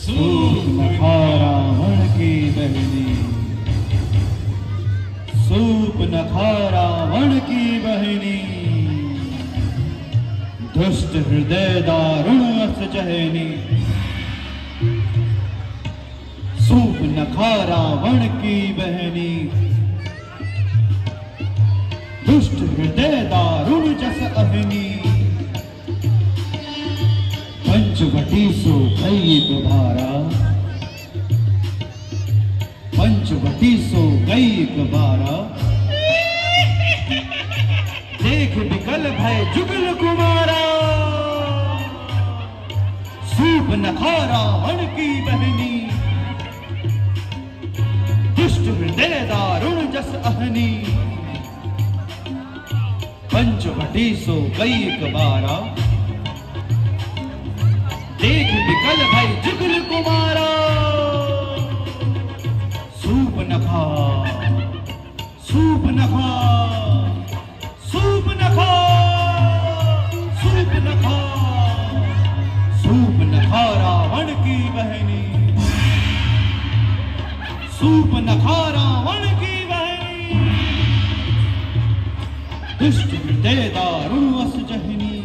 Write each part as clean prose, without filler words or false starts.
Soup न खा रावण की बहनी, सूप न खा रावण की बहनी, दुष्ट हृदय दारुण अस जहनी। सूप न खा रावण की बहनी, दुष्ट हृदय दारुण जस अहनी। पंचवटी सो गई दोबारा, पंचवटी सो गई दोबारा। देख बिकल भय जुगल कुमारा, सूप न खा रावण की बहनी, दुष्ट हृदय दारुण जस अहनी। पंचवटी सो गई दोबारा, देख बिकल भय जुगल कुमारा। सूप न खा, सूप न खा, सूप न खा, सूप न खा, सूप न खा रावण की बहनी, सूप न खा रावण की बहनी, दुष्ट हृदय दारुण अस जहनी।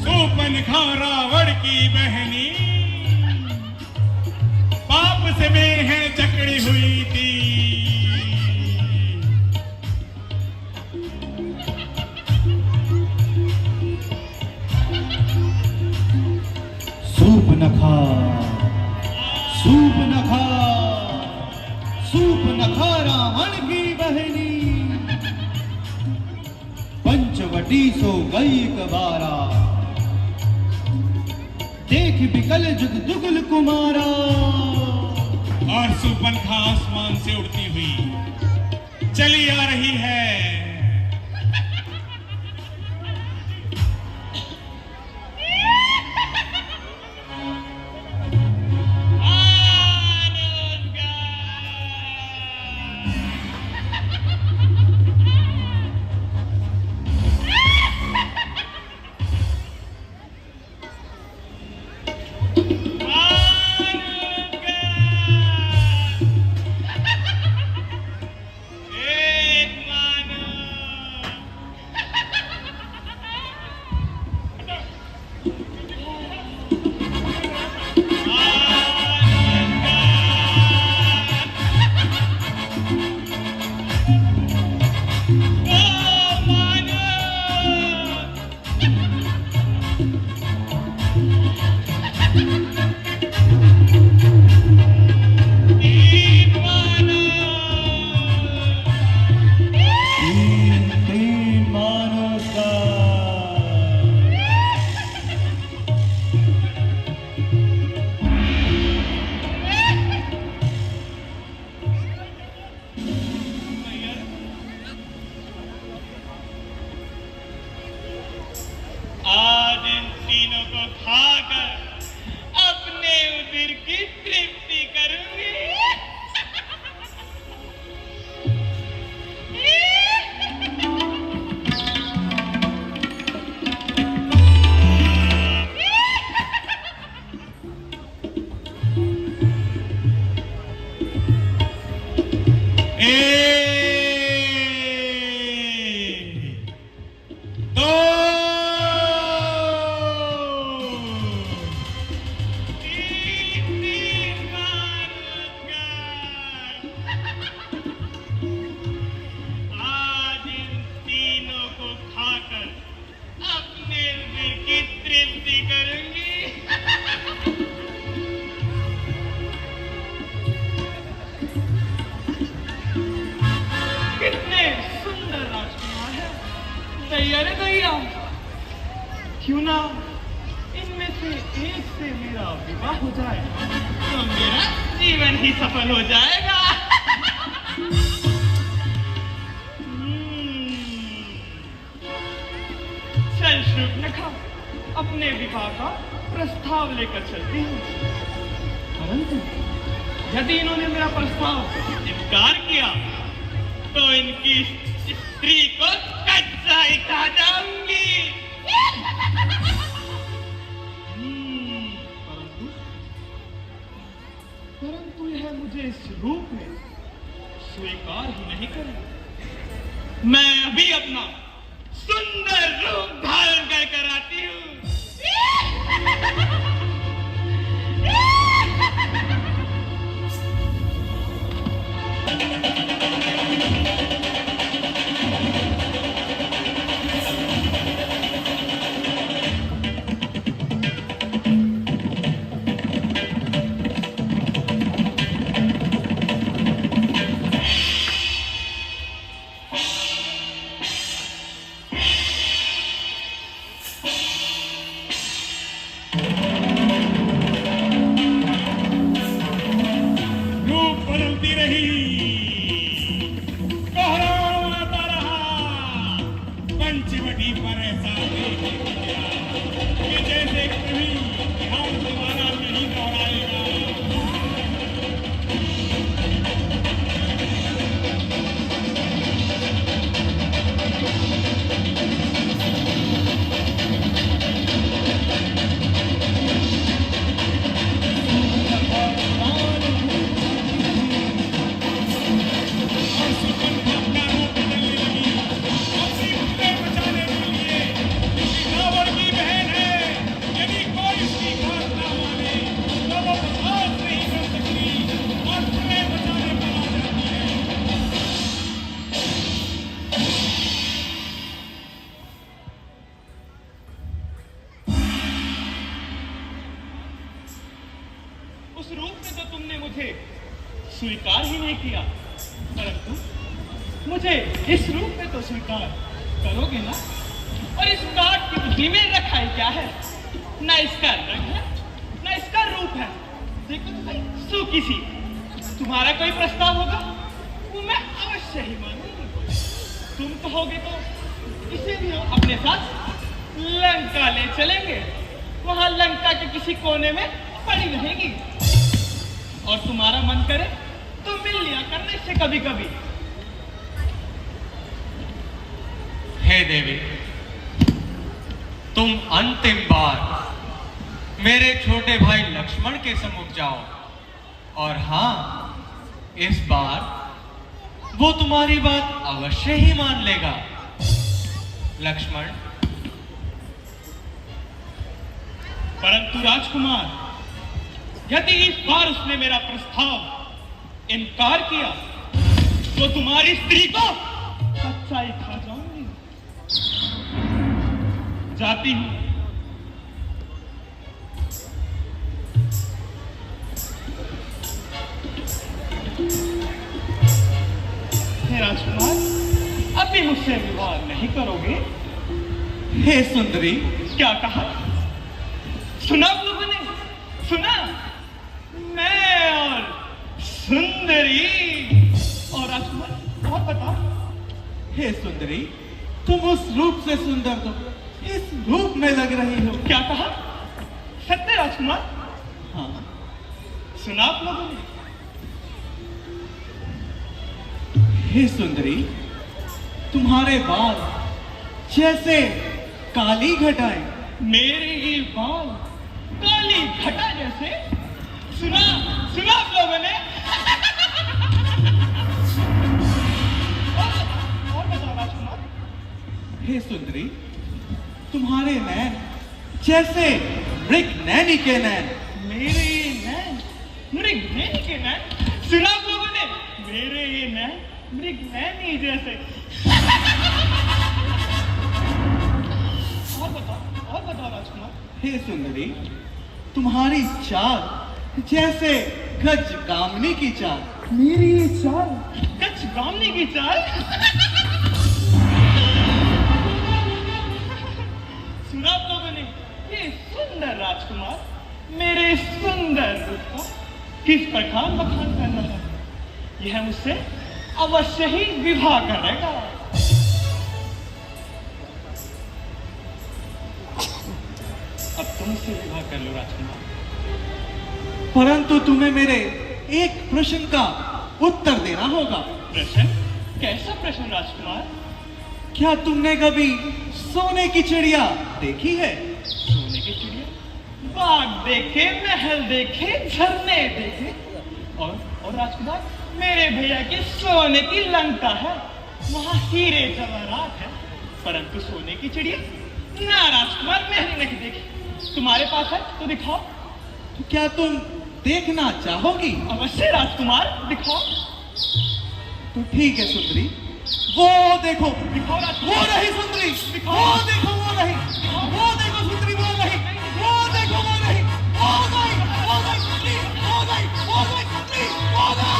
सूप न खा रावण की बहनी, पाप से में है जकड़ी हुई थी। सूप न खा, सूप न खा, सूप न खा रावण की बहनी, पंचवटी सो गई कबारा। देख बिकल जुग दुगल कुमारा। और सुपनखा आसमान से उड़ती हुई चली आ रही है। आज इन तीनों को खाकर अपने उदर की तृप्ति करूंगी। अरे भैया, क्यों ना इनमें से एक से मेरा विवाह हो जाए तो मेरा जीवन ही सफल हो जाएगा। चल शूर्पणखा, अपने विवाह का प्रस्ताव लेकर चलती हूँ। परंतु यदि इन्होंने मेरा प्रस्ताव इनकार किया तो इनकी स्त्री को कच्चा ही खा जाऊंगी। वह मुझे इस रूप में स्वीकार ही नहीं करें। मैं अभी अपना सुंदर रूप धारण कर कर आती हूँ। पंचवटी पर ऐसा कि जैसे कभी ध्यान दोबारा नहीं दोहराएगा। उस रूप में तो तुमने मुझे स्वीकार ही नहीं किया, परंतु मुझे इस रूप में तो स्वीकार करोगे ना? और इस काट की बुद्धि में रखा है क्या है? ना इसका रंग है, ना इसका रूप है। देखो तो भाई, सूखी सी। तुम्हारा कोई प्रस्ताव होगा वो मैं अवश्य ही मानूंगी। तुम कहोगे तो इसे भी हम अपने साथ लंका ले चलेंगे। वहां लंका के किसी कोने में पड़ी रहेगी, और तुम्हारा मन करे तो मिल लिया करना इससे कभी कभी। हे देवी, तुम अंतिम बार मेरे छोटे भाई लक्ष्मण के सम्मुख जाओ, और हां, इस बार वो तुम्हारी बात अवश्य ही मान लेगा। लक्ष्मण, परंतु राजकुमार, यदि इस बार उसने मेरा प्रस्ताव इनकार किया तो तुम्हारी स्त्री को सच्चाई खा जाऊंगी। जाती हूं। हे राजकुमार, अब भी मुझसे विवाह नहीं करोगे? हे सुंदरी, क्या कहा? सुना आप लोगों ने? सुना? मैं और सुंदरी और राजकुमार, और बता। हे सुंदरी, तुम उस रूप से सुंदर तो इस रूप में लग रही हो। क्या कहा? सत्य राजकुमार? हाँ, सुना आप लोगों ने? हे सुंदरी, तुम्हारे बाल जैसे काली घटाएं। मेरे ये बाल काली घटा जैसे? सुना? सुना आप लोगों ने? और बताओ राजकुमार। हे सुंदरी, तुम्हारे नैन जैसे मृग नैनी के नैन। मेरे ये नैन मृग नैनी के नैन? सुना आप लोगों ने? मेरे ये नैन मृग नैनी जैसे। और बताओ राजकुमार। हे सुंदरी, तुम्हारी चाल जैसे गज कामनी की चाल। मेरी ये चाल गज कामनी की चाल? सुना आप लोगों ने? ये सुंदर राजकुमार मेरे सुंदर रूप का किस प्रकार बखान कर रहा है। यह मुझसे अवश्य ही विवाह करेगा। अब तुम मुझसे विवाह कर लो राजकुमार। परंतु तुम्हें मेरे एक प्रश्न का उत्तर देना होगा। प्रश्न? कैसा प्रश्न राजकुमार? क्या तुमने कभी सोने की चिड़िया देखी है? सोने की चिड़िया? बाग देखे, महल देखे, झरने देखे, और और राजकुमार मेरे भैया की सोने की लंका है, वहाँ हीरे जवाहरात है, परंतु सोने की चिड़िया ना राजकुमार मैंने नहीं देखी। तुम्हारे पास है तो दिखाओ। तो क्या तुम देखना चाहोगी? अवश्य राजकुमार, दिखाओ। तो ठीक है सुंदरी, वो देखो, दिखाओ राजकुमार। वो रही सुंदरी, वो देखो, वो रही, वो देखो सुंदरी, वो रही, वो देखो, वो रही, वो गई, वो गई सुंदरी, वो गई, वो गई सुंदरी, वो गई।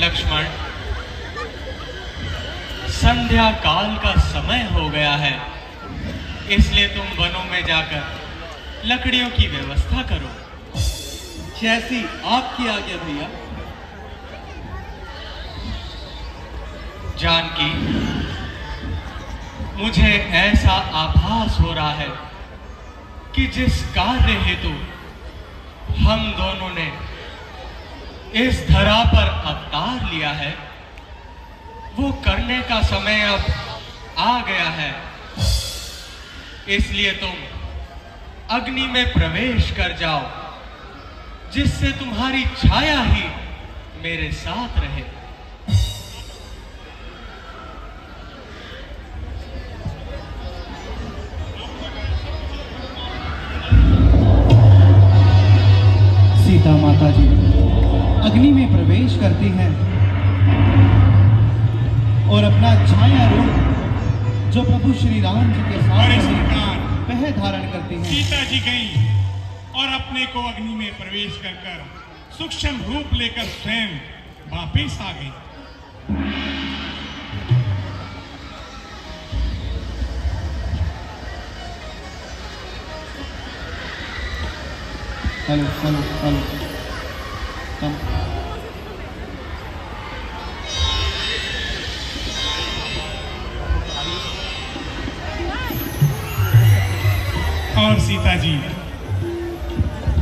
लक्ष्मण, संध्या काल का समय हो गया है, इसलिए तुम वनों में जाकर लकड़ियों की व्यवस्था करो। जैसी आपकी आज्ञा भैया। जानकी, मुझे ऐसा आभास हो रहा है कि जिस कार्य हेतु हम दोनों ने इस धरा पर अवतार लिया है, वो करने का समय अब आ गया है। इसलिए तुम अग्नि में प्रवेश कर जाओ, जिससे तुम्हारी छाया ही मेरे साथ रहे। सीता माता जी अग्नि में प्रवेश करती हैं और अपना छाया रूप जो प्रभु श्री राम जी के साथ अरे है, सरकार, वह धारण करती हैं। सीता जी गई और अपने को अग्नि में प्रवेश कर सूक्ष्म रूप लेकर स्वयं वापिस आ गई। हेलो हेलो हेलो, कम। और सीता जी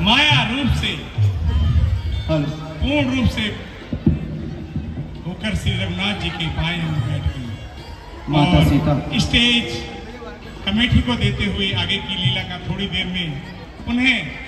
माया रूप से, हेलो, पूर्ण रूप से होकर श्री रघुनाथ जी के पाए में बैठ गई। माता और सीता स्टेज कमेटी को देते हुए आगे की लीला का थोड़ी देर में उन्हें